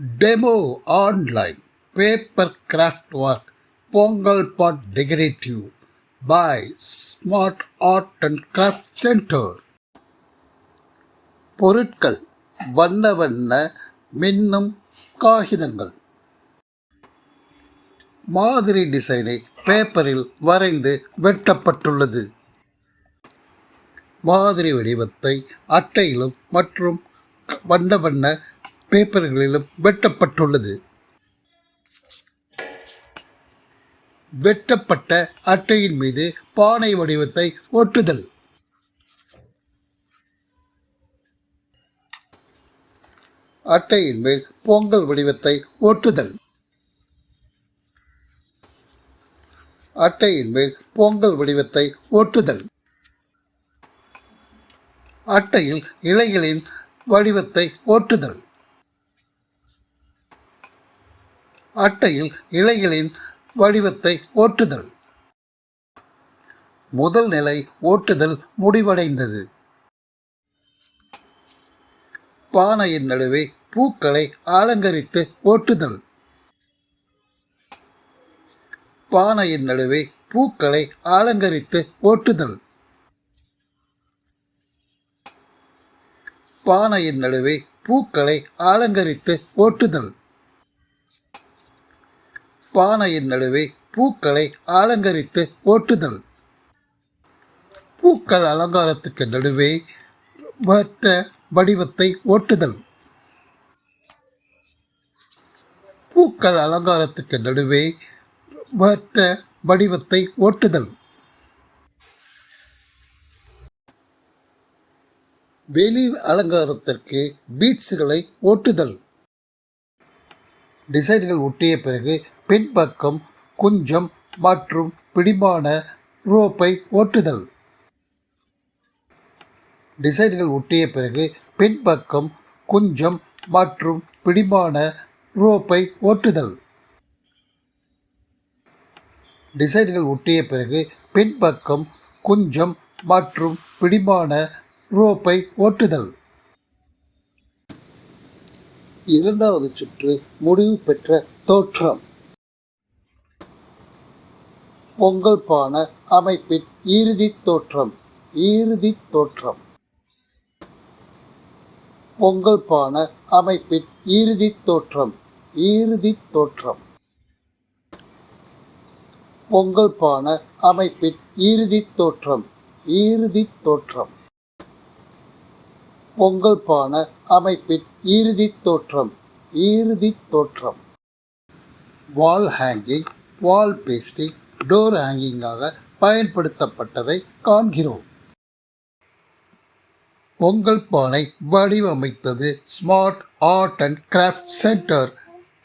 Demo online paper craft work Pongal Pot Decorative by Smart Art and Craft Center. பொருட்கள் வண்ண வண்ண மின்னும் காகிதங்கள். மாதிரி டிசைனை பேப்பரில் வரைந்து வெட்டப்பட்டுள்ளது. மாதிரி வடிவத்தை அட்டையிலும் மற்றும் வண்ண வண்ண பேப்பர்களிலும் வெட்டப்பட்டுள்ளது. வெட்டப்பட்ட அட்டையின் மீது பானை வடிவத்தை ஒட்டுதல். அட்டையின் மேல் பொங்கல் வடிவத்தை ஒட்டுதல். அட்டையின் மேல் பொங்கல் வடிவத்தை ஒட்டுதல். அட்டையில் இலைகளின் வடிவத்தை ஒட்டுதல். அட்டையில் இலைகளின் வடிவத்தை ஒட்டுதல். முதல் நிலை ஒட்டுதல் முடிவடைந்தது. பானையின் நடுவே பூக்களை அலங்கரித்து ஒட்டுதல். பானையின் நடுவே பூக்களை அலங்கரித்து ஒட்டுதல். பானையின் நடுவே பூக்களை அலங்கரித்து ஒட்டுதல். பானையின் நடுவே பூக்களை அலங்கரித்து ஒட்டுதல். பூக்கள் அலங்காரத்துக்கு நடுவே வட்ட வடிவத்தை ஒட்டுதல். பூக்கள் அலங்காரத்துக்கு நடுவே வட்ட வடிவத்தை ஒட்டுதல். வெளி அலங்காரத்திற்கு பீட்ஸுகளை ஒட்டுதல். டிசைன்கள் ஒட்டிய பிறகு பின்பக்கம் குஞ்சம் மற்றும் பிடிமான ரோப்பை ஒட்டுதல். டிசைன்கள் ஒட்டிய பிறகு பின்பக்கம் குஞ்சம் மற்றும் பிடிமான ரோப்பை ஒட்டுதல். டிசைன்கள் ஒட்டிய பிறகு பின்பக்கம் குஞ்சம் மற்றும் பிடிமான ரோப்பை ஒட்டுதல். இரண்டாவது சுற்று முடிவு பெற்ற தோற்றம். பொங்கல் பான அமைப்பின் இறுதி தோற்றம். இறுதி தோற்றம். பொங்கல் பான அமைப்பின் இறுதி தோற்றம். இறுதி தோற்றம். பொங்கல் பான அமைப்பின் இறுதி தோற்றம். இறுதி தோற்றம். பொங்கல் பான அமைப்பின் இறுதி தோற்றம். இறுதி தோற்றம். Wall hanging, wall pasting, door ஹேங்கிங்காக பயன்படுத்தப்பட்டதை காண்கிறோம். பொங்கல் பானை வடிவமைத்தது smart art and craft centre.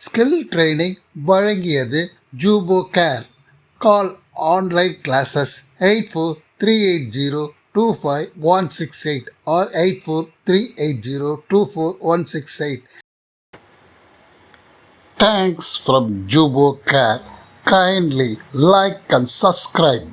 Skill training வழங்கியது Jubo care. Call online classes 8438025168 or 8438024168. Thanks from Jubo Care. Kindly like and subscribe.